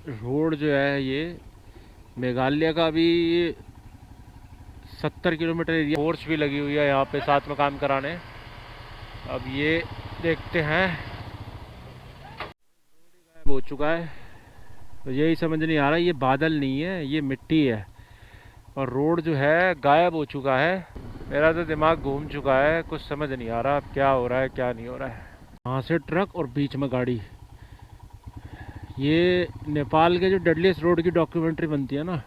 Road जो है ये मेघालय का भी 70 किलोमीटर एरिया, फोर्स भी लगी हुई है यहाँ पे साथ में काम कराने। अब ये देखते हैं, गायब हो चुका है। तो यही समझ नहीं आ रहा, ये बादल नहीं है, ये मिट्टी है और रोड जो है गायब हो चुका है। मेरा तो दिमाग घूम चुका है, कुछ समझ नहीं आ रहा अब क्या हो रहा है क्या नहीं हो रहा है। वहाँ से ट्रक और बीच में गाड़ी। ये नेपाल के जो डेडलीस्ट रोड की डॉक्यूमेंट्री बनती है ना,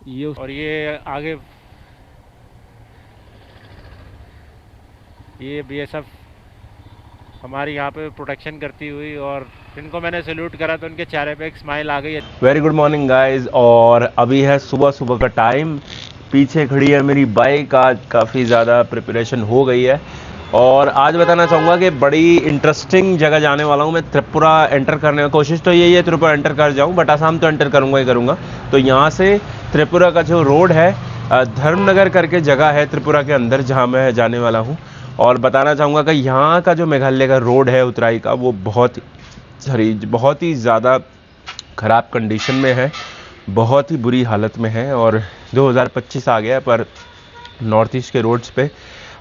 ये और ये आगे ये बीएसएफ हमारी यहाँ पे प्रोटेक्शन करती हुई, और जिनको मैंने सैल्यूट करा तो उनके चेहरे पे एक स्माइल आ गई है। Very good morning guys. और अभी है सुबह सुबह का टाइम। पीछे खड़ी है मेरी बाइक। आज काफ़ी ज़्यादा प्रिपरेशन हो गई है और आज बताना चाहूँगा कि बड़ी इंटरेस्टिंग जगह जाने वाला हूँ मैं। त्रिपुरा एंटर करने की कोशिश तो यही है, त्रिपुरा एंटर कर जाऊँ, बट आसाम तो एंटर करूँगा ही करूँगा। तो यहाँ से त्रिपुरा का जो रोड है, धर्मनगर करके जगह है त्रिपुरा के अंदर जहाँ मैं जाने वाला हूँ। और बताना चाहूँगा कि यहाँ का जो मेघालय का रोड है उतराई का, वो बहुत ही ज़्यादा ख़राब कंडीशन में है, बहुत ही बुरी हालत में है। और 2025 आ गया पर नॉर्थ ईस्ट के रोड्स पे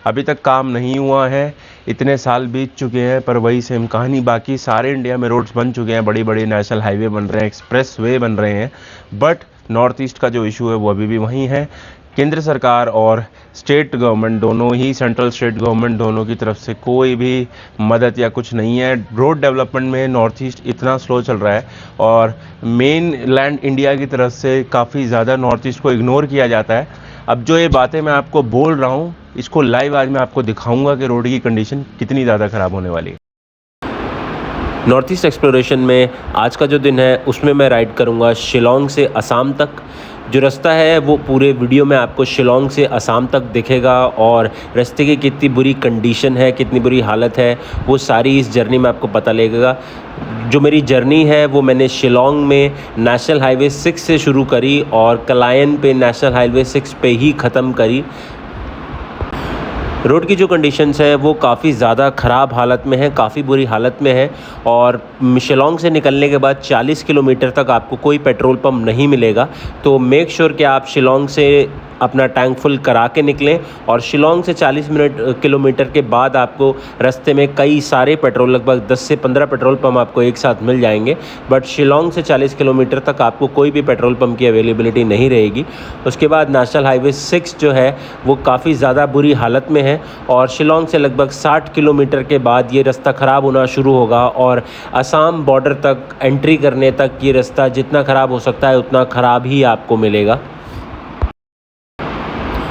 अभी तक काम नहीं हुआ है। इतने साल बीत चुके हैं पर वही सेम कहानी। बाकी सारे इंडिया में रोड्स बन चुके हैं, बड़ी बड़ी नेशनल हाईवे बन रहे हैं, एक्सप्रेस वे बन रहे हैं, बट नॉर्थ ईस्ट का जो इशू है वो अभी भी वहीं है। केंद्र सरकार और स्टेट गवर्नमेंट दोनों ही, सेंट्रल स्टेट गवर्नमेंट दोनों की तरफ से कोई भी मदद या कुछ नहीं है। रोड डेवलपमेंट में नॉर्थ ईस्ट इतना स्लो चल रहा है और मेन लैंड इंडिया की तरफ से काफ़ी ज़्यादा नॉर्थ ईस्ट को इग्नोर किया जाता है। अब जो ये बातें मैं आपको बोल रहा हूँ, इसको लाइव आज मैं आपको दिखाऊंगा कि रोड की कंडीशन कितनी ज़्यादा ख़राब होने वाली है। नॉर्थ ईस्ट एक्सप्लोरेशन में आज का जो दिन है उसमें मैं राइड करूंगा शिलोंग से असम तक। जो रास्ता है वो पूरे वीडियो में आपको शिलोंग से असम तक दिखेगा और रास्ते की कितनी बुरी कंडीशन है, कितनी बुरी हालत है, वो सारी इस जर्नी में आपको पता लगेगा। जो मेरी जर्नी है वो मैंने शिलोंग में नेशनल हाईवे 6 से शुरू करी और कलायन पे नेशनल हाईवे 6 पे ही ख़त्म करी। रोड की जो कंडीशंस है वो काफ़ी ज़्यादा ख़राब हालत में है, काफ़ी बुरी हालत में है। और शिलोंग से निकलने के बाद 40 किलोमीटर तक आपको कोई पेट्रोल पंप नहीं मिलेगा। तो मेक श्योर कि आप शिलोंग से अपना टैंक फुल करा के निकलें। और शिलोंग से 40 किलोमीटर के बाद आपको रास्ते में कई सारे पेट्रोल, लगभग 10 से 15 पेट्रोल पंप आपको एक साथ मिल जाएंगे, बट शिलोंग से 40 किलोमीटर तक आपको कोई भी पेट्रोल पंप की अवेलेबिलिटी नहीं रहेगी। उसके बाद नेशनल हाईवे 6 जो है वो काफ़ी ज़्यादा बुरी हालत में है और शिलोंग से लगभग 60 किलोमीटर के बाद ये रास्ता ख़राब होना शुरू होगा और असम बॉर्डर तक एंट्री करने तक ये रास्ता जितना ख़राब हो सकता है उतना ख़राब ही आपको मिलेगा।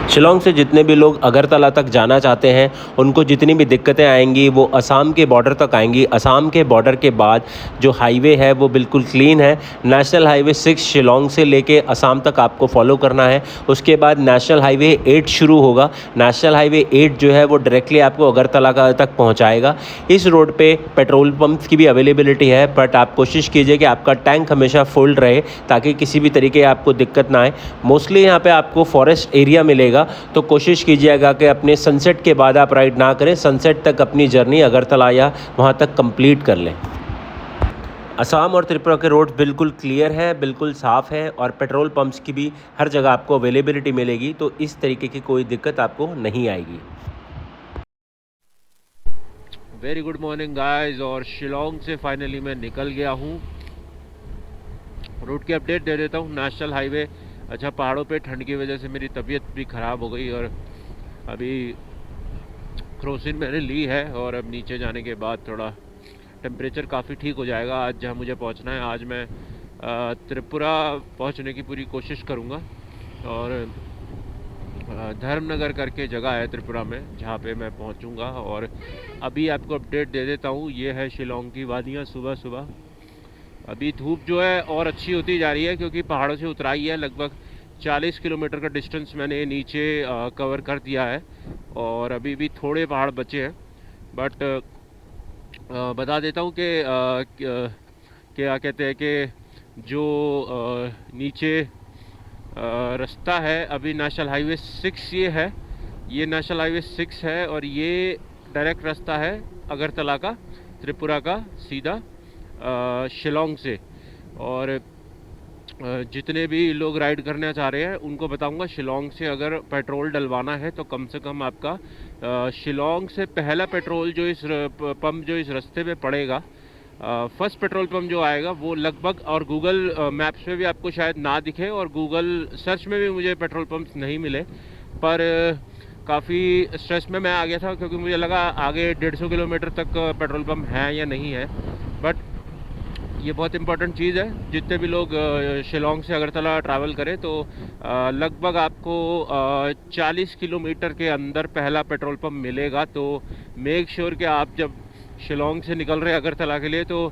शिलोंग से जितने भी लोग अगरतला तक जाना चाहते हैं उनको जितनी भी दिक्कतें आएंगी वो असम के बॉर्डर तक आएंगी। असम के बॉर्डर के बाद जो हाईवे है वो बिल्कुल क्लीन है। नेशनल हाईवे 6 शिलोंग से लेके असम तक आपको फॉलो करना है। उसके बाद नेशनल हाईवे 8 शुरू होगा। नेशनल हाईवे 8 जो है वो डायरेक्टली आपको अगरतला का तक पहुँचाएगा। इस रोड पर पेट्रोल पम्प की भी अवेलेबिलिटी है, बट आप कोशिश कीजिए कि आपका टैंक हमेशा फुल रहे ताकि किसी भी तरीके आपको दिक्कत ना आए। मोस्टली यहाँ पर आपको फॉरेस्ट एरिया मिलेगा, तो कोशिश कीजिएगा कि अपने सनसेट के बाद आप राइड ना करें, सनसेट तक अपनी जर्नी अगरतला या वहाँ तक कंप्लीट कर लें। असम और त्रिपुरा के रोड बिल्कुल क्लियर है, बिल्कुल साफ़ है और पेट्रोल पंप्स की भी हर जगह आपको अवेलेबिलिटी मिलेगी, तो इस तरीके की कोई दिक्कत आपको नहीं आएगी। वेरी गुड मॉर्निंग गाइस, और शिलोंग से फाइनली मैं निकल गया हूँ। रूट की अपडेट दे देता हूँ। नेशनल हाईवे, अच्छा पहाड़ों पे ठंड की वजह से मेरी तबीयत भी ख़राब हो गई और अभी क्रोसिन मैंने ली है और अब नीचे जाने के बाद थोड़ा टेम्परेचर काफ़ी ठीक हो जाएगा। आज जहाँ मुझे पहुँचना है, आज मैं त्रिपुरा पहुँचने की पूरी कोशिश करूँगा और धर्मनगर करके जगह है त्रिपुरा में जहाँ पे मैं पहुँचूँगा। और अभी आपको अपडेट दे देता हूँ, ये है शिलोंग की वादियाँ सुबह सुबह। अभी धूप जो है और अच्छी होती जा रही है क्योंकि पहाड़ों से उतराई है। लगभग 40 किलोमीटर का डिस्टेंस मैंने नीचे कवर कर दिया है और अभी भी थोड़े पहाड़ बचे हैं। बट बता देता हूँ कि क्या कहते हैं कि जो नीचे रास्ता है अभी नेशनल हाईवे 6 ये है, ये नेशनल हाईवे 6 है और ये डायरेक्ट रास्ता है अगरतला का, त्रिपुरा का, सीधा शिलोंग से। और जितने भी लोग राइड करना चाह रहे हैं उनको बताऊंगा, शिलोंग से अगर पेट्रोल डलवाना है तो कम से कम आपका शिलोंग से पहला पेट्रोल जो इस पंप जो इस रास्ते पे पड़ेगा, फर्स्ट पेट्रोल पंप जो आएगा वो लगभग, और गूगल मैप्स में भी आपको शायद ना दिखे और गूगल सर्च में भी मुझे पेट्रोल पंप्स नहीं मिले, पर काफ़ी स्ट्रेस में मैं आ गया था क्योंकि मुझे लगा आगे 150 किलोमीटर तक पेट्रोल पंप है या नहीं है। बट ये बहुत इंपॉर्टेंट चीज़ है, जितने भी लोग शिलोंग से अगरतला ट्रैवल करें तो लगभग आपको 40 किलोमीटर के अंदर पहला पेट्रोल पंप मिलेगा। तो मेक श्योर कि आप जब शिलोंग से निकल रहे हैं अगरतला के लिए तो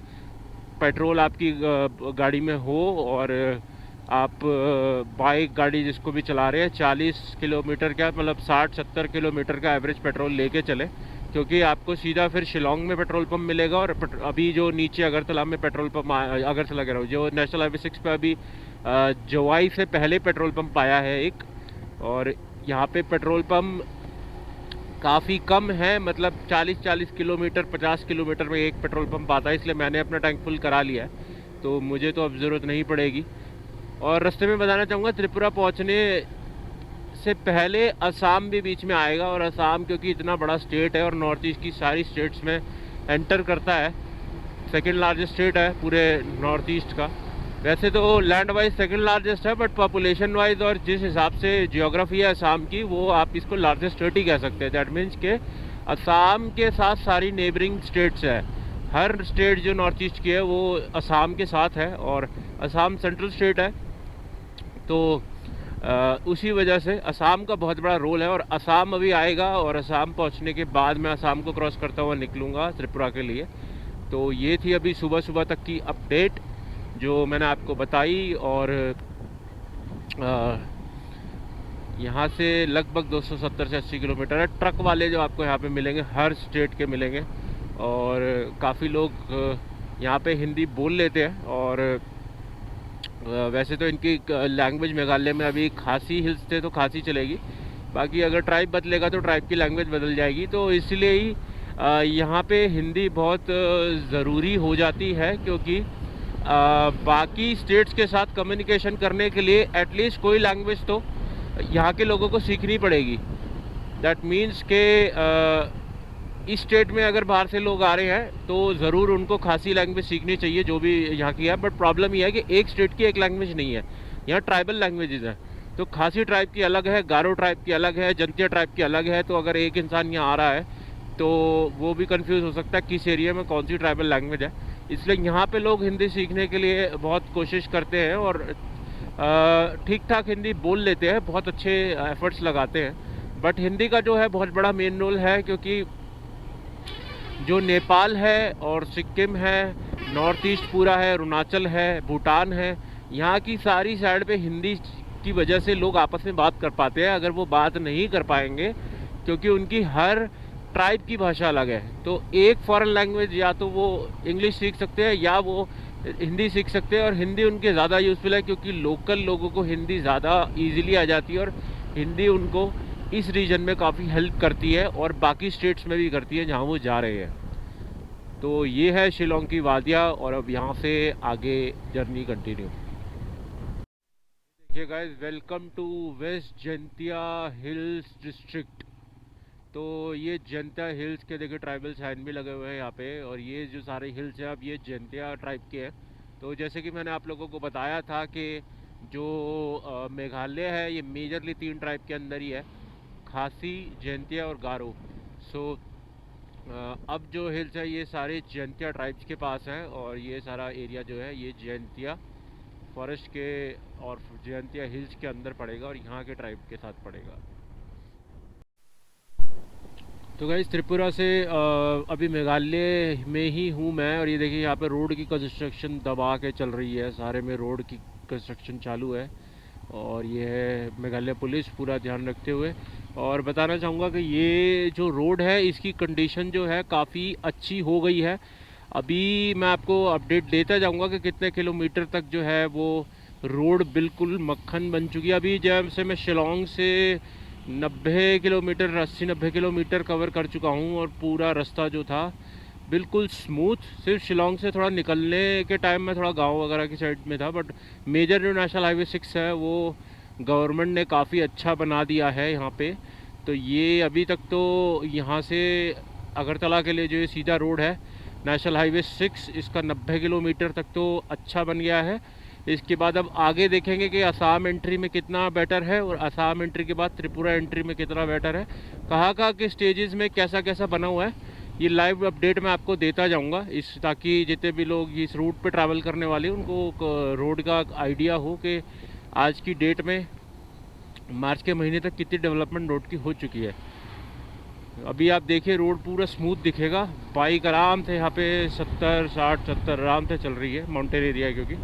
पेट्रोल आपकी गाड़ी में हो, और आप बाइक गाड़ी जिसको भी चला रहे हैं 40 किलोमीटर का, मतलब 60-70 किलोमीटर का एवरेज पेट्रोल लेके चले, क्योंकि आपको सीधा फिर शिलोंग में पेट्रोल पंप मिलेगा। और अभी जो नीचे अगरतला में पेट्रोल पंप, अगरतला कह रहा हूँ, जो नेशनल हाईवे 6 पे अभी जवाई से पहले पेट्रोल पंप आया है एक, और यहाँ पे पेट्रोल पंप काफ़ी कम है, मतलब 40 किलोमीटर 50 किलोमीटर में एक पेट्रोल पंप आता है, इसलिए मैंने अपना टैंक फुल करा लिया है, तो मुझे तो अब ज़रूरत नहीं पड़ेगी। और रास्ते में बताना चाहूँगा, त्रिपुरा पहुँचने से पहले असम भी बीच में आएगा, और असम क्योंकि इतना बड़ा स्टेट है और नॉर्थ ईस्ट की सारी स्टेट्स में एंटर करता है, सेकंड लार्जेस्ट स्टेट है पूरे नॉर्थ ईस्ट का। वैसे तो लैंड वाइज सेकंड लार्जेस्ट है, बट पॉपुलेशन वाइज और जिस हिसाब से जियोग्राफी है असम की, वो आप इसको लार्जेस्ट स्टेट ही कह सकते हैं। दैट मीन्स के असम के साथ सारी नेबरिंग स्टेट्स है, हर स्टेट जो नॉर्थ ईस्ट की है वो असम के साथ है, और असम सेंट्रल स्टेट है, तो उसी वजह से असम का बहुत बड़ा रोल है। और असम अभी आएगा, और असम पहुंचने के बाद मैं असम को क्रॉस करता हुआ निकलूँगा त्रिपुरा के लिए। तो ये थी अभी सुबह सुबह तक की अपडेट जो मैंने आपको बताई। और यहाँ से लगभग 270 से 80 किलोमीटर है। ट्रक वाले जो आपको यहाँ पे मिलेंगे हर स्टेट के मिलेंगे, और काफ़ी लोग यहाँ पे हिंदी बोल लेते हैं। और वैसे तो इनकी लैंग्वेज मेघालय में अभी खासी हिल्स थे तो खासी चलेगी, बाकी अगर ट्राइब बदलेगा तो ट्राइब की लैंग्वेज बदल जाएगी, तो इसलिए ही यहाँ पे हिंदी बहुत ज़रूरी हो जाती है, क्योंकि बाकी स्टेट्स के साथ कम्युनिकेशन करने के लिए एटलीस्ट कोई लैंग्वेज तो यहाँ के लोगों को सीखनी पड़ेगी। दैट मीन्स के इस स्टेट में अगर बाहर से लोग आ रहे हैं तो ज़रूर उनको खासी लैंग्वेज सीखनी चाहिए जो भी यहाँ की है। बट प्रॉब्लम यह है कि एक स्टेट की एक लैंग्वेज नहीं है, यहाँ ट्राइबल लैंग्वेजेस हैं। तो खासी ट्राइब की अलग है, गारो ट्राइब की अलग है, जंतिया ट्राइब की अलग है। तो अगर एक इंसान यहाँ आ रहा है तो वो भी कंफ्यूज हो सकता है किस एरिया में कौन सी ट्राइबल लैंग्वेज है। इसलिए यहाँ पे लोग हिंदी सीखने के लिए बहुत कोशिश करते हैं, और ठीक ठाक हिंदी बोल लेते हैं, बहुत अच्छे एफर्ट्स लगाते हैं। बट हिंदी का जो है बहुत बड़ा मेन रोल है, क्योंकि जो नेपाल है और सिक्किम है, नॉर्थ ईस्ट पूरा है, अरुणाचल है, भूटान है, यहाँ की सारी साइड पे हिंदी की वजह से लोग आपस में बात कर पाते हैं। अगर वो बात नहीं कर पाएंगे, क्योंकि उनकी हर ट्राइब की भाषा अलग है, तो एक फॉरेन लैंग्वेज या तो वो इंग्लिश सीख सकते हैं या वो हिंदी सीख सकते हैं। और हिंदी उनके ज़्यादा यूज़फुल है, क्योंकि लोकल लोगों को हिंदी ज़्यादा ईजीली आ जाती है, और हिंदी उनको इस रीजन में काफ़ी हेल्प करती है, और बाकी स्टेट्स में भी करती है जहाँ वो जा रहे हैं। तो ये है शिलोंग की वादियाँ, और अब यहाँ से आगे जर्नी कंटिन्यू। देखिए guys, welcome to West Jaintia Hills District. तो ये जैंतिया हिल्स के देखिए ट्राइबल साइन भी लगे हुए हैं यहाँ पे, और ये जो सारे हिल्स हैं अब ये जैंतिया ट्राइब के हैं। तो जैसे कि मैंने आप लोगों को बताया था कि जो मेघालय है ये मेजरली 3 ट्राइब के अंदर ही है, खासी, जैंतिया और गारो। सो अब जो हिल्स है ये सारे जैंतिया ट्राइब्स के पास हैं, और ये सारा एरिया जो है ये जैंतिया फॉरेस्ट के और जैंतिया हिल्स के अंदर पड़ेगा, और यहाँ के ट्राइब के साथ पड़ेगा। तो गाइस, त्रिपुरा से अभी मेघालय में ही हूँ मैं, और ये देखिए यहाँ पे रोड की कंस्ट्रक्शन दबा के चल रही है, सारे में रोड की कंस्ट्रक्शन चालू है, और ये है मेघालय पुलिस पूरा ध्यान रखते हुए। और बताना चाहूँगा कि ये जो रोड है इसकी कंडीशन जो है काफ़ी अच्छी हो गई है। अभी मैं आपको अपडेट देता जाऊँगा कि कितने किलोमीटर तक जो है वो रोड बिल्कुल मक्खन बन चुकी है। अभी जैसे मैं शिलोंग से 90 किलोमीटर 80-90 किलोमीटर कवर कर चुका हूँ, और पूरा रास्ता जो था बिल्कुल स्मूथ। सिर्फ शिलोंग से थोड़ा निकलने के टाइम में थोड़ा गांव वगैरह की साइड में था, बट मेजर जो नेशनल हाईवे 6 है वो गवर्नमेंट ने काफ़ी अच्छा बना दिया है यहाँ पे। तो ये अभी तक तो यहाँ से अगरतला के लिए जो ये सीधा रोड है नेशनल हाईवे 6, इसका 90 किलोमीटर तक तो अच्छा बन गया है। इसके बाद अब आगे देखेंगे कि असम एंट्री में कितना बेटर है और असम एंट्री के बाद त्रिपुरा एंट्री में कितना बेटर है, कहाँ के स्टेजेस में कैसा कैसा बना हुआ है। ये लाइव अपडेट मैं आपको देता जाऊंगा, इस ताकि जितने भी लोग इस रूट पे ट्रैवल करने वाले उनको रोड का आइडिया हो कि आज की डेट में मार्च के महीने तक कितनी डेवलपमेंट रोड की हो चुकी है। अभी आप देखिए रोड पूरा स्मूथ दिखेगा, बाइक आराम से यहाँ पे 70-60-70 आराम से चल रही है, माउंटेन एरिया है क्योंकि,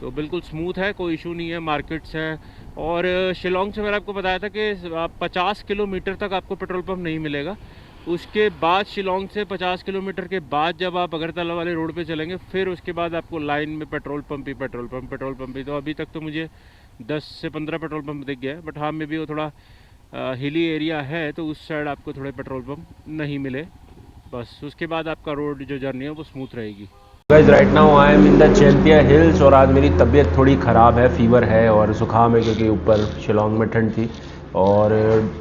तो बिल्कुल स्मूथ है, कोई इशू नहीं है। मार्केट्स हैं। और शिलोंग से मैंने आपको बताया था कि 50 किलोमीटर तक आपको पेट्रोल पंप नहीं मिलेगा। उसके बाद शिलोंग से 50 किलोमीटर के बाद जब आप अगरतला वाले रोड पे चलेंगे फिर उसके बाद आपको लाइन में पेट्रोल पंप ही। तो अभी तक तो मुझे 10 से 15 पेट्रोल पंप दिख गया है, बट हाँ में भी वो थोड़ा हिली एरिया है तो उस साइड आपको थोड़े पेट्रोल पंप नहीं मिले। बस उसके बाद आपका रोड जो जर्नी है वो स्मूथ रहेगी। Guys right now I am in the Jaintia hills और आज मेरी तबीयत थोड़ी ख़राब है, फीवर है और ज़ुकाम है क्योंकि ऊपर शिलोंग में ठंड थी और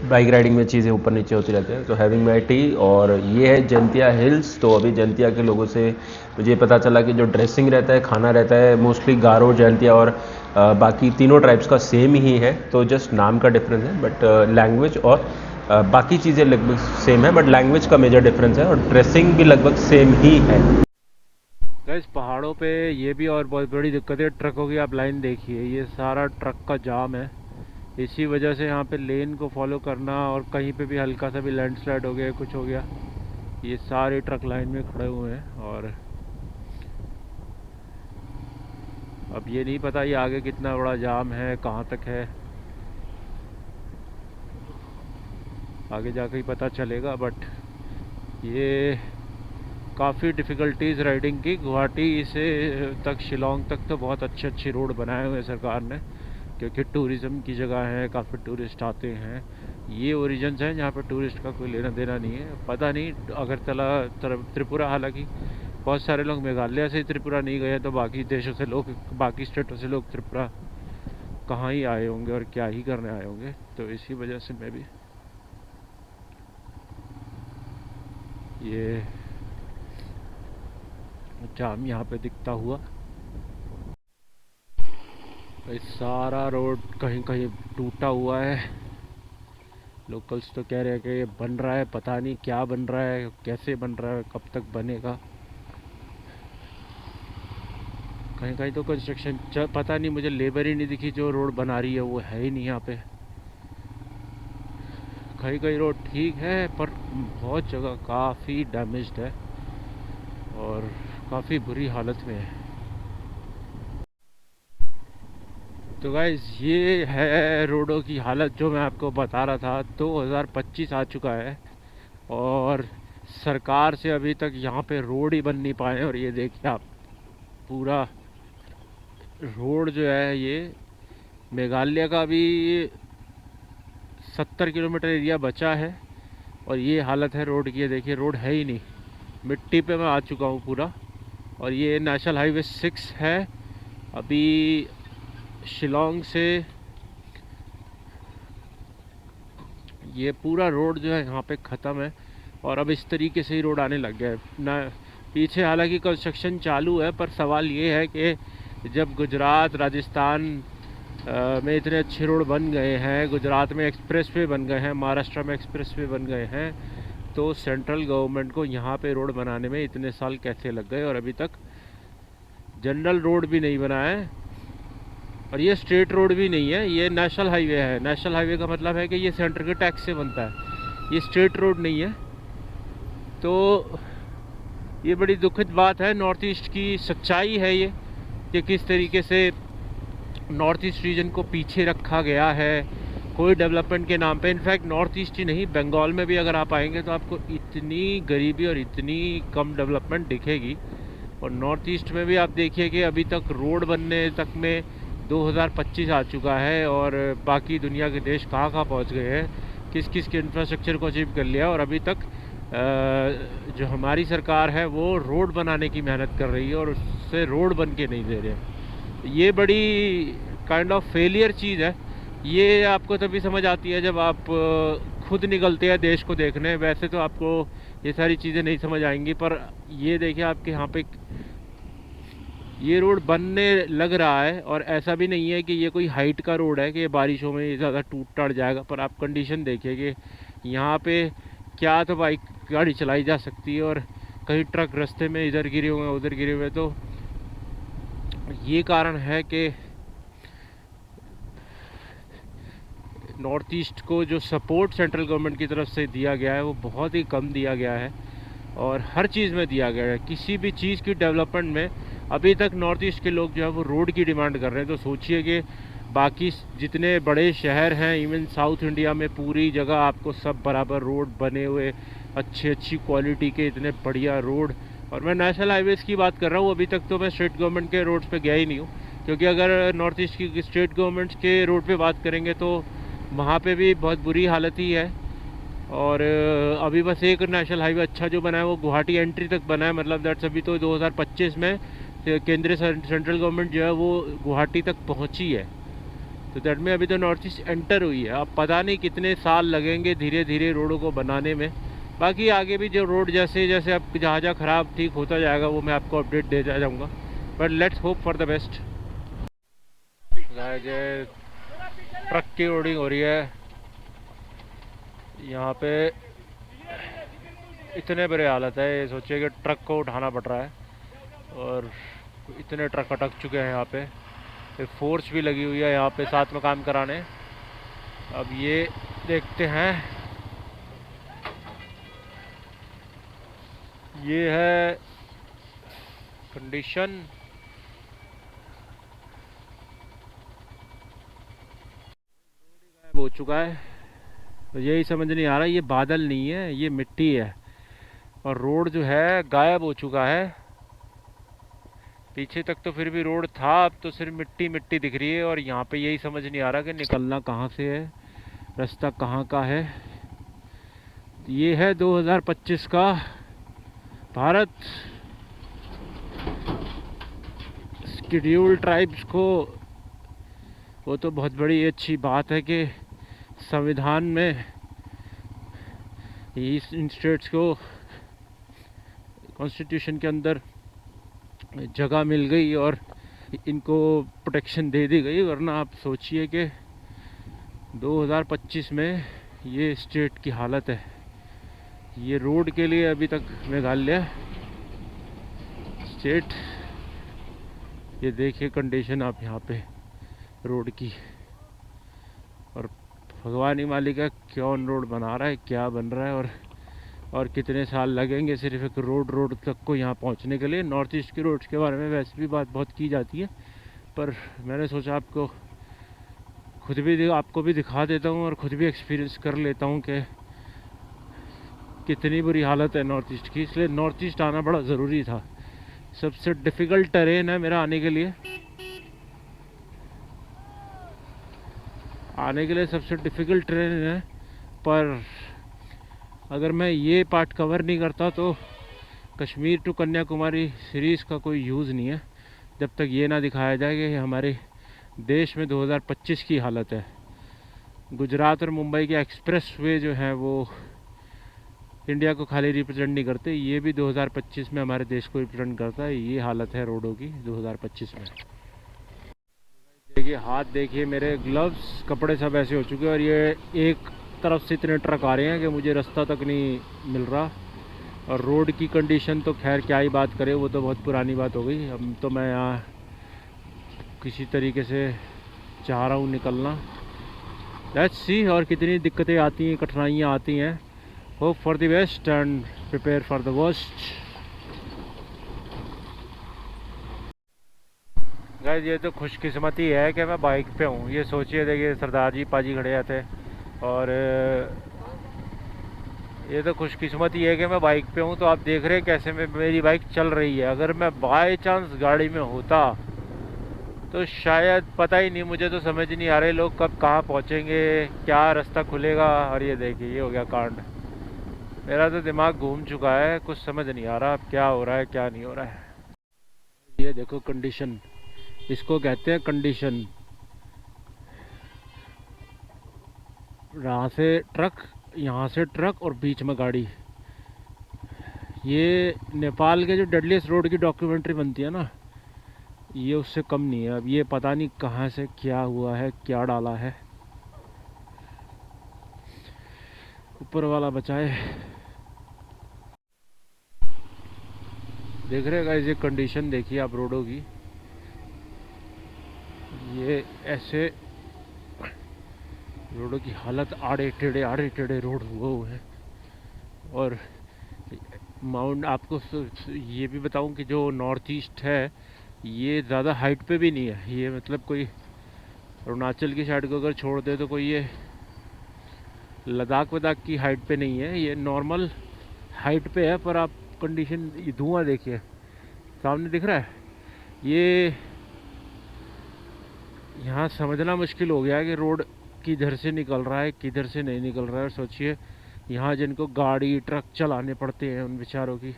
बाइक राइडिंग में चीज़ें ऊपर नीचे होती रहती हैं। तो हैविंग माई टी और ये है जैंतिया हिल्स। तो अभी जैंतिया के लोगों से मुझे पता चला कि जो ड्रेसिंग रहता है, खाना रहता है, मोस्टली गारो, जैंतिया और बाकी तीनों ट्राइब्स का सेम ही है। तो जस्ट नाम का डिफरेंस है, बट लैंग्वेज और बाकी चीज़ें लगभग सेम है, बट लैंग्वेज का मेजर डिफरेंस है और ड्रेसिंग भी लगभग सेम ही है। गाइस पहाड़ों पे ये भी और बहुत बड़ी दिक्कत है ट्रकों की। आप लाइन देखिए, ये सारा ट्रक का जाम है। इसी वजह से यहाँ पे लेन को फॉलो करना और कहीं पे भी हल्का सा भी लैंडस्लाइड हो गया, कुछ हो गया, ये सारे ट्रक लाइन में खड़े हुए हैं। और अब ये नहीं पता ये आगे कितना बड़ा जाम है, कहाँ तक है, आगे जाकर ही पता चलेगा। बट ये काफ़ी डिफ़िकल्टीज़ राइडिंग की। गुवाहाटी से तक शिलोंग तक तो बहुत अच्छे रोड बनाए हुए हैं सरकार ने, क्योंकि टूरिज़्म की जगह है, काफ़ी टूरिस्ट आते हैं। ये ओरिजिन्स हैं जहाँ पर टूरिस्ट का कोई लेना देना नहीं है। पता नहीं अगरतला त्रिपुरा, हालांकि बहुत सारे लोग मेघालय से त्रिपुरा नहीं गए, तो बाकी देशों से लोग, बाकी स्टेटों से लोग त्रिपुरा कहाँ ही आए होंगे और क्या ही करने आए होंगे। तो इसी वजह से मैं भी ये जाम यहाँ पे दिखता हुआ। इस सारा रोड कहीं कहीं टूटा हुआ है। लोकल्स तो कह रहे हैं कि ये बन रहा है, पता नहीं क्या बन रहा है, कैसे बन रहा है, कब तक बनेगा। कहीं कहीं तो कंस्ट्रक्शन पता नहीं, मुझे लेबर ही नहीं दिखी जो रोड बना रही है, वो है ही नहीं यहाँ पे। कहीं कहीं रोड ठीक है पर बहुत जगह काफ़ी डैमेज्ड है और काफ़ी बुरी हालत में है। तो गाइस ये है रोडों की हालत जो मैं आपको बता रहा था। 2025 आ चुका है और सरकार से अभी तक यहाँ पे रोड ही बन नहीं पाए। और ये देखिए आप, पूरा रोड जो है ये मेघालय का भी 70 किलोमीटर एरिया बचा है और ये हालत है रोड की। ये देखिए रोड है ही नहीं, मिट्टी पे मैं आ चुका हूँ पूरा। और ये नेशनल हाईवे 6 है। अभी शिलोंग से ये पूरा रोड जो है यहाँ पे ख़त्म है और अब इस तरीके से ही रोड आने लग गया है ना। पीछे हालांकि कंस्ट्रक्शन चालू है, पर सवाल ये है कि जब गुजरात, राजस्थान में इतने अच्छे रोड बन गए हैं, गुजरात में एक्सप्रेसवे बन गए हैं, महाराष्ट्र में एक्सप्रेसवे बन गए हैं, तो सेंट्रल गवर्नमेंट को यहाँ पे रोड बनाने में इतने साल कैसे लग गए और अभी तक जनरल रोड भी नहीं बना है। और ये स्टेट रोड भी नहीं है, ये नेशनल हाईवे है। नेशनल हाईवे का मतलब है कि ये सेंटर के टैक्स से बनता है, ये स्टेट रोड नहीं है। तो ये बड़ी दुखद बात है, नॉर्थ ईस्ट की सच्चाई है ये, कि किस तरीके से नॉर्थ ईस्ट रीजन को पीछे रखा गया है कोई डेवलपमेंट के नाम पे। इनफैक्ट नॉर्थ ईस्ट ही नहीं, बंगाल में भी अगर आप आएंगे तो आपको इतनी गरीबी और इतनी कम डेवलपमेंट दिखेगी। और नॉर्थ ईस्ट में भी आप देखिए कि अभी तक रोड बनने तक में 2025 आ चुका है और बाकी दुनिया के देश कहाँ पहुँच गए हैं, किस किस के इंफ्रास्ट्रक्चर को अचीव कर लिया और अभी तक जो हमारी सरकार है वो रोड बनाने की मेहनत कर रही है और उससे रोड बन के नहीं दे रहे। ये बड़ी काइंड ऑफ फेलियर चीज़ है। ये आपको तभी समझ आती है जब आप खुद निकलते हैं देश को देखने। वैसे तो आपको ये सारी चीज़ें नहीं समझ आएंगी, पर ये देखिए आपके यहाँ पे ये रोड बनने लग रहा है, और ऐसा भी नहीं है कि ये कोई हाइट का रोड है कि ये बारिशों में ज़्यादा टूट टाट जाएगा। पर आप कंडीशन देखिए कि यहाँ पे क्या तो बाइक गाड़ी चलाई जा सकती है, और कहीं ट्रक रास्ते में इधर गिरे हुए हैं उधर गिरे हुए हैं। तो ये कारण है कि नॉर्थ ईस्ट को जो सपोर्ट सेंट्रल गवर्नमेंट की तरफ से दिया गया है वो बहुत ही कम दिया गया है, और हर चीज़ में दिया गया है। किसी भी चीज़ की डेवलपमेंट में अभी तक नॉर्थ ईस्ट के लोग जो है वो रोड की डिमांड कर रहे हैं। तो सोचिए कि बाकी जितने बड़े शहर हैं, इवन साउथ इंडिया में पूरी जगह आपको सब बराबर रोड बने हुए, अच्छी क्वालिटी के इतने बढ़िया रोड। और मैं नेशनल हाईवेज़ की बात कर रहा हूँ, अभी तक तो मैं स्टेट गवर्नमेंट के रोड्स पे गया ही नहीं हूँ, क्योंकि अगर नॉर्थ ईस्ट की स्टेट गवर्नमेंट्स के रोड पे बात करेंगे तो वहाँ पे भी बहुत बुरी हालत ही है। और अभी बस एक नेशनल हाईवे अच्छा जो बना है वो गुवाहाटी एंट्री तक बना है, मतलब दैट्स अभी तो 2025 में केंद्रीय सेंट्रल गवर्नमेंट जो है वो गुवाहाटी तक पहुंची है। तो दैट में अभी तो नॉर्थ ईस्ट एंटर हुई है। अब पता नहीं कितने साल लगेंगे धीरे धीरे रोडों को बनाने में। बाकी आगे भी जो रोड जैसे जैसे अब जहाँ जहाँ ख़राब ठीक होता जाएगा वो मैं आपको अपडेट दे जाऊँगा, but let's hope for the best. Truck की लोडिंग हो रही है यहाँ पे, इतने बुरे हालत है। ये सोचिए कि ट्रक को उठाना पड़ रहा है, और इतने ट्रक अटक चुके हैं यहाँ पे। एक फोर्स भी लगी हुई है यहाँ पे साथ में काम कराने। अब ये देखते हैं, ये है कंडीशन। हो चुका है, तो यही समझ नहीं आ रहा ये बादल नहीं है ये मिट्टी है, और रोड जो है गायब हो चुका है। पीछे तक तो फिर भी रोड था, अब तो सिर्फ मिट्टी मिट्टी दिख रही है। और यहाँ पे यही समझ नहीं आ रहा कि निकलना कहाँ से है, रास्ता कहाँ का है। ये है 2025 का भारत। शेड्यूल्ड ट्राइब्स को वो तो बहुत बड़ी अच्छी बात है कि संविधान में इन स्टेट्स को कॉन्स्टिट्यूशन के अंदर जगह मिल गई और इनको प्रोटेक्शन दे दी गई। वरना आप सोचिए कि 2025 में ये स्टेट की हालत है। ये रोड के लिए अभी तक मेघालय स्टेट, ये देखिए कंडीशन आप यहाँ पे रोड की। और भगवान ही मालिक है कौन रोड बना रहा है, क्या बन रहा है, और कितने साल लगेंगे सिर्फ एक रोड तक को यहाँ पहुँचने के लिए। नॉर्थ ईस्ट के रोड्स के बारे में वैसे भी बात बहुत की जाती है, पर मैंने सोचा आपको आपको भी दिखा देता हूँ और खुद भी एक्सपीरियंस कर लेता हूँ कि कितनी बुरी हालत है नॉर्थ ईस्ट की। इसलिए नॉर्थ ईस्ट आना बड़ा ज़रूरी था। सबसे डिफ़िकल्ट टेरेन है मेरा आने के लिए सबसे डिफ़िकल्ट ट्रेन है। पर अगर मैं ये पार्ट कवर नहीं करता तो कश्मीर टू कन्याकुमारी सीरीज़ का कोई यूज़ नहीं है, जब तक ये ना दिखाया जाए कि हमारे देश में 2025 की हालत है। गुजरात और मुंबई के एक्सप्रेस वे जो हैं वो इंडिया को खाली रिप्रेजेंट नहीं करते, ये भी 2025 में हमारे देश को रिप्रेजेंट करता है। ये हालत है रोडों की 2025 में। देखिए हाथ देखिए मेरे, ग्लव्स कपड़े सब ऐसे हो चुके हैं, और ये एक तरफ से इतने ट्रक आ रहे हैं कि मुझे रास्ता तक नहीं मिल रहा। और रोड की कंडीशन तो खैर क्या ही बात करें, वो तो बहुत पुरानी बात हो गई। अब तो मैं यहाँ किसी तरीके से चाह रहा हूँ निकलना। लेट्स सी और कितनी दिक्कतें आती हैं, कठिनाइयाँ आती हैं। Hope for the best and prepare for the worst. Guys ये तो खुशकिस्मती है कि मैं बाइक पे हूँ। ये सोचिए, देखिए सरदार जी पाजी खड़े थे, और ये तो खुशकिस्मती है कि मैं बाइक पे हूँ। तो आप देख रहे हैं कैसे मेरी बाइक चल रही है। अगर मैं बाय चांस गाड़ी में होता तो शायद पता ही नहीं, मुझे तो समझ नहीं आ रहे लोग कब कहाँ पहुँचेंगे, क्या रास्ता खुलेगा। और ये देखिए ये हो गया कांड। मेरा तो दिमाग घूम चुका है, कुछ समझ नहीं आ रहा अब क्या हो रहा है क्या नहीं हो रहा है। ये देखो कंडीशन, इसको कहते हैं कंडीशन। यहाँ से ट्रक और बीच में गाड़ी। ये नेपाल के जो डेडलीस्ट रोड की डॉक्यूमेंट्री बनती है ना, ये उससे कम नहीं है। अब ये पता नहीं कहाँ से क्या हुआ है, क्या डाला है, ऊपर वाला बचाए। देख रहे गाइस, ये कंडीशन देखिए आप रोडों की। ये ऐसे रोडों की हालत, आड़े टेढ़े रोड हुए हैं। और माउंट आपको ये भी बताऊं कि जो नॉर्थ ईस्ट है ये ज़्यादा हाइट पे भी नहीं है। ये मतलब कोई अरुणाचल की साइड को अगर छोड़ दे तो कोई ये लद्दाख वदाख की हाइट पे नहीं है, ये नॉर्मल हाइट पे है। पर आप कंडीशन, ये धुआं देखिए सामने दिख रहा है। ये यहाँ समझना मुश्किल हो गया है कि रोड किधर से निकल रहा है किधर से नहीं निकल रहा है। और सोचिए यहाँ जिनको गाड़ी ट्रक चलाने पड़ते हैं उन बेचारों की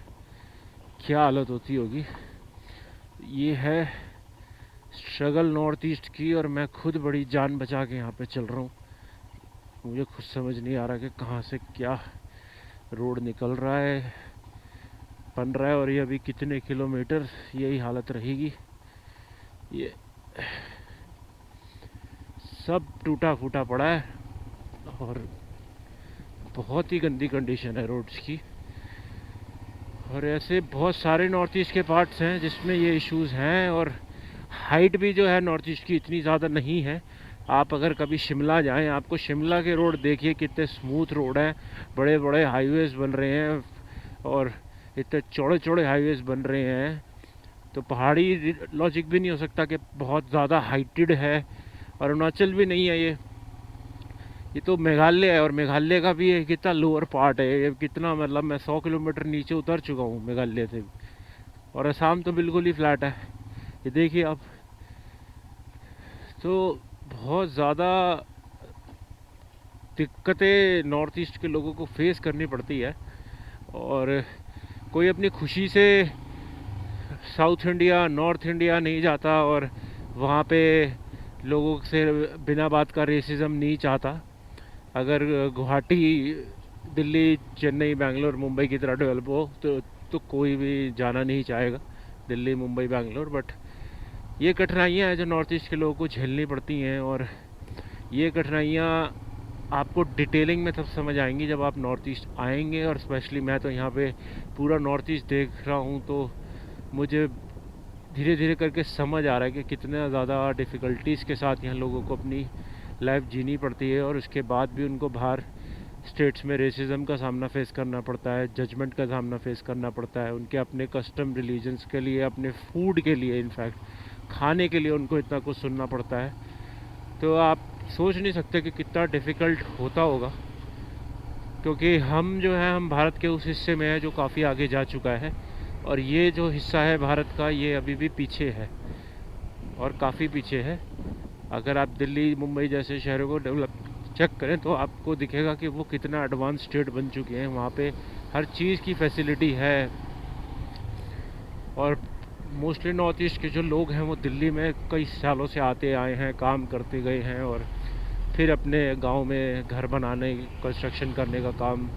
क्या हालत होती होगी। ये है स्ट्रगल नॉर्थ ईस्ट की, और मैं खुद बड़ी जान बचा के यहाँ पे चल रहा हूँ। मुझे खुद समझ नहीं आ रहा कि कहाँ से क्या रोड निकल रहा है, बन रहा है, और ये अभी कितने किलोमीटर यही हालत रहेगी। ये सब टूटा फूटा पड़ा है और बहुत ही गंदी कंडीशन है रोड्स की। और ऐसे बहुत सारे नॉर्थ ईस्ट के पार्ट्स हैं जिसमें ये इश्यूज़ हैं। और हाइट भी जो है नॉर्थ ईस्ट की इतनी ज़्यादा नहीं है। आप अगर कभी शिमला जाएं, आपको शिमला के रोड देखिए कितने स्मूथ रोड हैं, बड़े बड़े हाईवेज़ बन रहे हैं और इतने चौड़े चौड़े हाईवेज़ बन रहे हैं। तो पहाड़ी लॉजिक भी नहीं हो सकता कि बहुत ज़्यादा हाइटेड है। और अरुणाचल भी नहीं है ये तो मेघालय है। और मेघालय का भी कितना लोअर पार्ट है, ये कितना मतलब मैं 100 किलोमीटर नीचे उतर चुका हूँ मेघालय से। और असम तो बिल्कुल ही फ्लैट है, ये देखिए आप। तो बहुत ज़्यादा दिक्कतें नॉर्थ ईस्ट के लोगों को फेस करनी पड़ती है। और कोई अपनी खुशी से साउथ इंडिया नॉर्थ इंडिया नहीं जाता और वहाँ पे लोगों से बिना बात का रेसिज्म नहीं चाहता। अगर गुवाहाटी, दिल्ली, चेन्नई, बेंगलोर, मुंबई की तरह डेवलप हो तो कोई भी जाना नहीं चाहेगा दिल्ली, मुंबई, बेंगलोर। बट ये कठिनाइयाँ हैं जो नॉर्थ ईस्ट के लोगों को झेलनी पड़ती हैं। और ये कठिनाइयाँ आपको डिटेलिंग में तब समझ आएंगी जब आप नॉर्थ ईस्ट आएंगे। और स्पेशली मैं तो यहाँ पे पूरा नॉर्थ ईस्ट देख रहा हूँ, तो मुझे धीरे धीरे करके समझ आ रहा है कि कितना ज़्यादा डिफ़िकल्टीज़ के साथ यहाँ लोगों को अपनी लाइफ जीनी पड़ती है। और उसके बाद भी उनको बाहर स्टेट्स में रेसिज्म का सामना फेस करना पड़ता है, जजमेंट का सामना फेस करना पड़ता है। उनके अपने कस्टम, रिलीजन्स के लिए, अपने फूड के लिए, इनफैक्ट खाने के लिए उनको इतना कुछ सुनना पड़ता है। तो आप सोच नहीं सकते कि कितना डिफ़िकल्ट होता होगा। क्योंकि हम जो है, हम भारत के उस हिस्से में है जो काफ़ी आगे जा चुका है, और ये जो हिस्सा है भारत का ये अभी भी पीछे है और काफ़ी पीछे है। अगर आप दिल्ली, मुंबई जैसे शहरों को डेवलप चेक करें तो आपको दिखेगा कि वो कितना एडवांस स्टेट बन चुके हैं। वहाँ पे हर चीज़ की फैसिलिटी है। और मोस्टली नॉर्थ ईस्ट के जो लोग हैं वो दिल्ली में कई सालों से आते आए हैं, काम करते गए हैं, और फिर अपने गांव में घर बनाने, कंस्ट्रक्शन करने का काम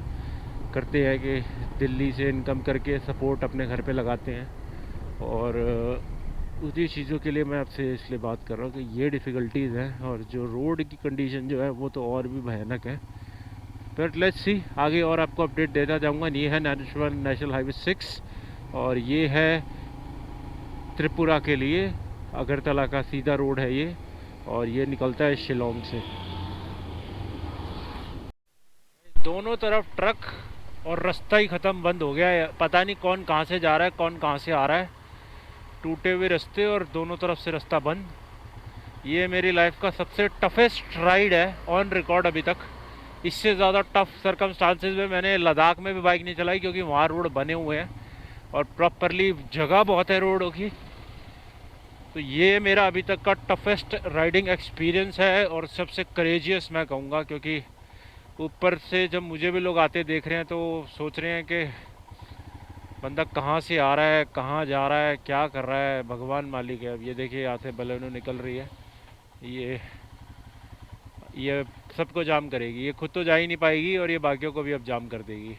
करते हैं कि दिल्ली से इनकम करके सपोर्ट अपने घर पे लगाते हैं। और उसी चीज़ों के लिए मैं आपसे इसलिए बात कर रहा हूँ कि ये डिफ़िकल्टीज़ हैं। और जो रोड की कंडीशन जो है वो तो और भी भयानक है। बट लेट्स सी, आगे और आपको अपडेट देता जाऊँगा। ये है नेशनल हाईवे 6 और ये है त्रिपुरा के लिए अगरतला का सीधा रोड है ये, और ये निकलता है शिलोंग से। दोनों तरफ ट्रक और रास्ता ही ख़त्म, बंद हो गया है। पता नहीं कौन कहाँ से जा रहा है, कौन कहाँ से आ रहा है। टूटे हुए रास्ते और दोनों तरफ से रास्ता बंद। ये मेरी लाइफ का सबसे टफेस्ट राइड है ऑन रिकॉर्ड अभी तक। इससे ज़्यादा टफ सर्कमस्टांसेस में मैंने लद्दाख में भी बाइक नहीं चलाई, क्योंकि वहाँ रोड बने हुए हैं और प्रॉपरली जगह बहुत है रोडों की। तो ये मेरा अभी तक का टफेस्ट राइडिंग एक्सपीरियंस है और सबसे करेजियस मैं कहूँगा, क्योंकि ऊपर से जब मुझे भी लोग आते देख रहे हैं तो सोच रहे हैं कि बंदा कहाँ से आ रहा है, कहाँ जा रहा है, क्या कर रहा है, भगवान मालिक है। अब ये देखिए यहाँ से बलेनो निकल रही है, ये सबको जाम करेगी। ये खुद तो जा ही नहीं पाएगी और ये बाकियों को भी अब जाम कर देगी।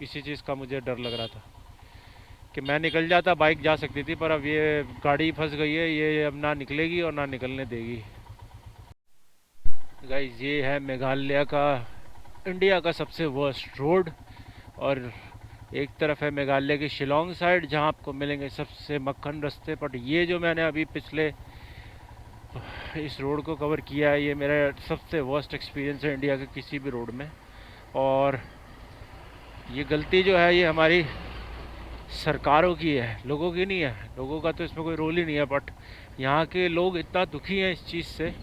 इसी चीज़ का मुझे डर लग रहा था कि मैं निकल जाता, बाइक जा सकती थी, पर अब ये गाड़ी फंस गई है, ये अब ना निकलेगी और ना निकलने देगी। गाइस ये है मेघालय का, इंडिया का सबसे वर्स्ट रोड। और एक तरफ है मेघालय की शिलोंग साइड जहां आपको मिलेंगे सबसे मक्खन रास्ते। बट ये जो मैंने अभी पिछले इस रोड को कवर किया है, ये मेरा सबसे वर्स्ट एक्सपीरियंस है इंडिया के किसी भी रोड में। और ये गलती जो है ये हमारी सरकारों की है, लोगों की नहीं है। लोगों का तो इसमें कोई रोल ही नहीं है, बट यहाँ के लोग इतना दुखी हैं इस चीज़ से।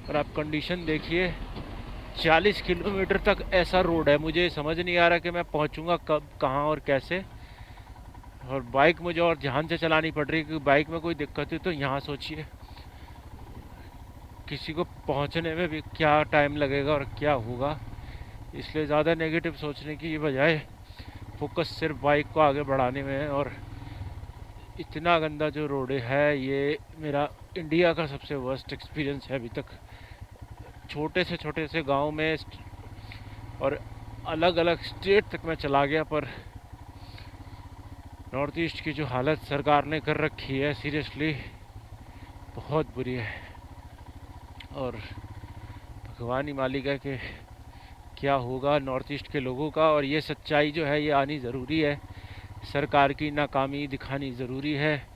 और आप कंडीशन देखिए, 40 किलोमीटर तक ऐसा रोड है, मुझे समझ नहीं आ रहा कि मैं पहुँचूँगा कब, कहाँ और कैसे। और बाइक मुझे और ध्यान से चलानी पड़ रही है क्योंकि बाइक में कोई दिक्कत है तो यहाँ सोचिए किसी को पहुँचने में भी क्या टाइम लगेगा और क्या होगा। इसलिए ज़्यादा नेगेटिव सोचने की बजाय फोकस सिर्फ बाइक को आगे बढ़ाने में है। और इतना गंदा जो रोड है, ये मेरा इंडिया का सबसे वर्स्ट एक्सपीरियंस है अभी तक। छोटे से गांव में और अलग अलग स्टेट तक मैं चला गया, पर नॉर्थ ईस्ट की जो हालत सरकार ने कर रखी है सीरियसली बहुत बुरी है। और भगवान ही मालिक है कि क्या होगा नॉर्थ ईस्ट के लोगों का। और ये सच्चाई जो है ये आनी ज़रूरी है, सरकार की नाकामी दिखानी ज़रूरी है।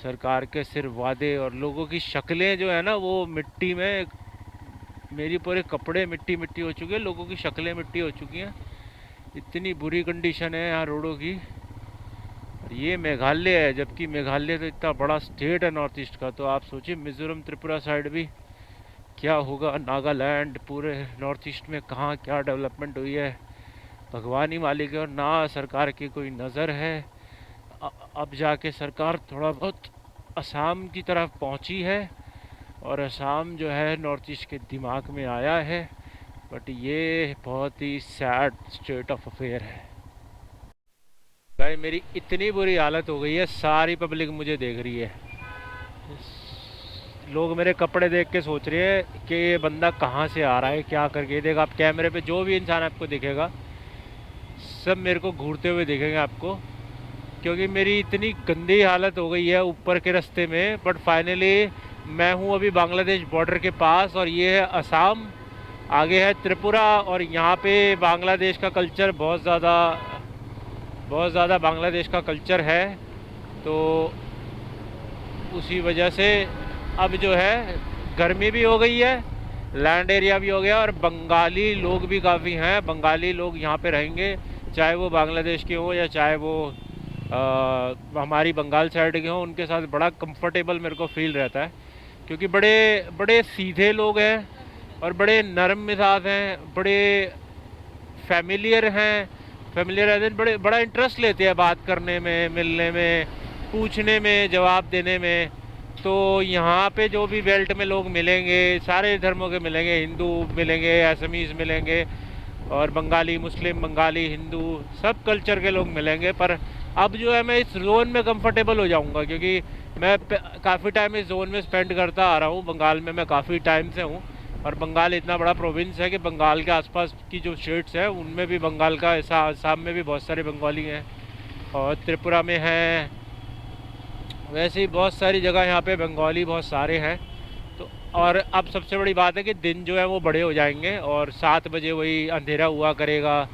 सरकार के सिर्फ वादे और लोगों की शक्लें जो है ना वो मिट्टी में, मेरी पूरे कपड़े मिट्टी मिट्टी हो चुके हैं, लोगों की शक्लें मिट्टी हो चुकी हैं। इतनी बुरी कंडीशन है यहाँ रोडों की। ये मेघालय है, जबकि मेघालय तो इतना बड़ा स्टेट है नॉर्थ ईस्ट का। तो आप सोचिए मिज़ोरम त्रिपुरा साइड भी क्या होगा, नागालैंड, पूरे नॉर्थ ईस्ट में कहाँ क्या डेवलपमेंट हुई है, भगवान ही मालिक है। और ना सरकार की कोई नज़र है। अब जाके सरकार थोड़ा बहुत असम की तरफ पहुंची है और असम जो है नॉर्थ ईस्ट के दिमाग में आया है। बट ये बहुत ही सैड स्टेट ऑफ अफेयर है। भाई मेरी इतनी बुरी हालत हो गई है, सारी पब्लिक मुझे देख रही है। लोग मेरे कपड़े देख के सोच रहे हैं कि ये बंदा कहाँ से आ रहा है, क्या करके। देखा आप कैमरे पे जो भी इंसान आपको दिखेगा सब मेरे को घूरते हुए दिखेंगे आपको, क्योंकि मेरी इतनी गंदी हालत हो गई है ऊपर के रास्ते में। बट फाइनली मैं हूँ अभी बांग्लादेश बॉर्डर के पास और ये है असम, आगे है त्रिपुरा। और यहाँ पे बांग्लादेश का कल्चर बहुत ज़्यादा बांग्लादेश का कल्चर है, तो उसी वजह से अब जो है गर्मी भी हो गई है, लैंड एरिया भी हो गया और बंगाली लोग भी काफ़ी हैं। बंगाली लोग यहाँ पे रहेंगे, चाहे वो बांग्लादेश के हों या चाहे वो हमारी बंगाल साइड के हों। उनके साथ बड़ा कंफर्टेबल मेरे को फील रहता है, क्योंकि बड़े बड़े सीधे लोग हैं और बड़े नरम मिजाज हैं, बड़े फैमिलियर एज इन बड़ा इंटरेस्ट लेते हैं बात करने में, मिलने में, पूछने में, जवाब देने में। तो यहाँ पे जो भी बेल्ट में लोग मिलेंगे सारे धर्मों के मिलेंगे, हिंदू मिलेंगे, असमीज़ मिलेंगे और बंगाली, मुस्लिम, बंगाली, हिंदू, सब कल्चर के लोग मिलेंगे। पर अब जो है मैं इस जोन में कंफर्टेबल हो जाऊंगा, क्योंकि मैं काफ़ी टाइम इस जोन में स्पेंड करता आ रहा हूँ। बंगाल में मैं काफ़ी टाइम से हूँ और बंगाल इतना बड़ा प्रोविंस है कि बंगाल के आसपास की जो स्टेट्स हैं उनमें भी बंगाल का ऐसा, आसाम में भी बहुत सारे बंगाली हैं और त्रिपुरा में हैं। वैसे ही बहुत सारी जगह यहाँ पे बंगाली बहुत सारे हैं। तो और अब सबसे बड़ी बात है कि दिन जो है वो बड़े हो जाएंगे और 7 बजे वही अंधेरा हुआ करेगा,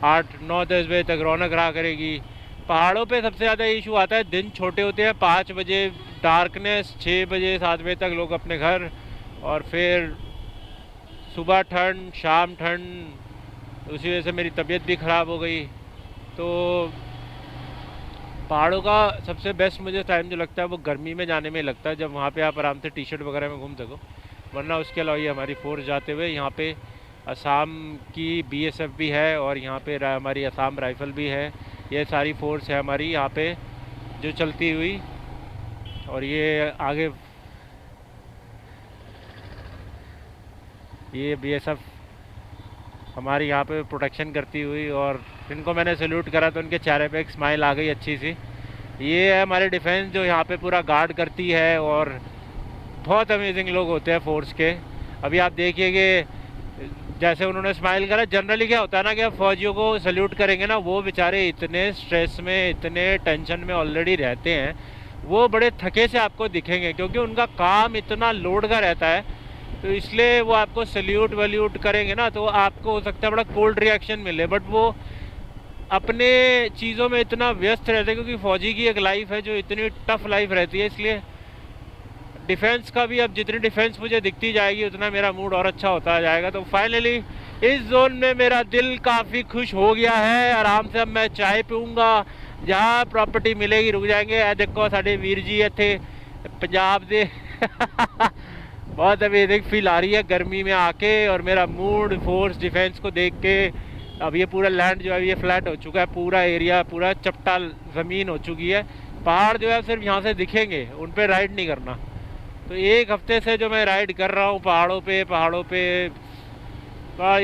8, 9, 10 बजे तक रौनक रहा करेगी। पहाड़ों पे सबसे ज़्यादा इशू आता है, दिन छोटे होते हैं, 5 बजे डार्कनेस, 6 बजे 7 बजे तक लोग अपने घर, और फिर सुबह ठंड, शाम ठंड। उसी वजह से मेरी तबीयत भी ख़राब हो गई। तो पहाड़ों का सबसे बेस्ट मुझे टाइम जो लगता है वो गर्मी में जाने में लगता है, जब वहाँ पे आप आराम से टी शर्ट वगैरह में घूम सको। वरना उसके अलावा ये हमारी फोर्स जाते हुए यहाँ पे असम की BSF भी है और यहाँ पे हमारी असम राइफल भी है। ये सारी फोर्स है हमारी यहाँ पे जो चलती हुई। और ये आगे ये BSF हमारी यहाँ पे प्रोटेक्शन करती हुई, और इनको मैंने सल्यूट करा तो उनके चेहरे पे एक स्माइल आ गई अच्छी सी। ये है हमारे डिफेंस जो यहाँ पे पूरा गार्ड करती है, और बहुत अमेजिंग लोग होते हैं फोर्स के। अभी आप देखिए कि जैसे उन्होंने स्माइल करा, जनरली क्या होता है ना कि आप फौजियों को सल्यूट करेंगे ना, वो बेचारे इतने स्ट्रेस में, इतने टेंशन में ऑलरेडी रहते हैं, वो बड़े थके से आपको दिखेंगे क्योंकि उनका काम इतना लोड का रहता है। तो इसलिए वो आपको सल्यूट वल्यूट करेंगे ना तो आपको हो सकता है बड़ा कोल्ड रिएक्शन मिले, बट वो अपने चीज़ों में इतना व्यस्त रहते हैं, क्योंकि फ़ौजी की एक लाइफ है जो इतनी टफ लाइफ रहती है। इसलिए डिफेंस का भी, अब जितनी डिफेंस मुझे दिखती जाएगी उतना मेरा मूड और अच्छा होता जाएगा। तो फाइनली इस जोन में मेरा दिल काफ़ी खुश हो गया है। आराम से अब मैं चाय पीऊँगा, जहाँ प्रॉपर्टी मिलेगी रुक जाएंगे। देखो साढ़े वीर जी इतने पंजाब से बहुत अमेजिंग फील आ रही है गर्मी में आके, और मेरा मूड फोर्स डिफेंस को देख के। अब ये पूरा लैंड जो है ये फ्लैट हो चुका है, पूरा एरिया पूरा चपटा ज़मीन हो चुकी है। पहाड़ जो है सिर्फ यहाँ से दिखेंगे, उन पर राइड नहीं करना। तो एक हफ्ते से जो मैं राइड कर रहा हूँ पहाड़ों पे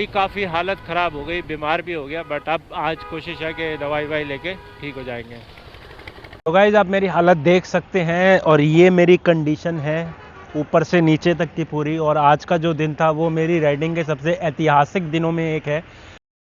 काफ़ी हालत ख़राब हो गई, बीमार भी हो गया, बट अब आज कोशिश है कि दवाई ववाई लेके ठीक हो जाएंगे। तो गाइज आप मेरी हालत देख सकते हैं, और ये मेरी कंडीशन है ऊपर से नीचे तक की पूरी। और आज का जो दिन था वो मेरी राइडिंग के सबसे ऐतिहासिक दिनों में एक है,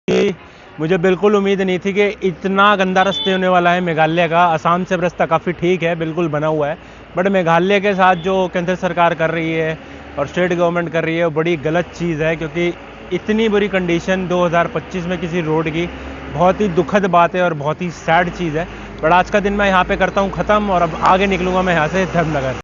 कि मुझे बिल्कुल उम्मीद नहीं थी कि इतना गंदा रास्ते होने वाला है मेघालय का। असम से रास्ता काफ़ी ठीक है, बिल्कुल बना हुआ है, बट मेघालय के साथ जो केंद्र सरकार कर रही है और स्टेट गवर्नमेंट कर रही है वो बड़ी गलत चीज़ है, क्योंकि इतनी बुरी कंडीशन 2025 में किसी रोड की बहुत ही दुखद बात है और बहुत ही सैड चीज़ है। बट आज का दिन मैं यहाँ पे करता हूँ ख़त्म, और अब आगे निकलूँगा मैं यहाँ से धर्मनगर।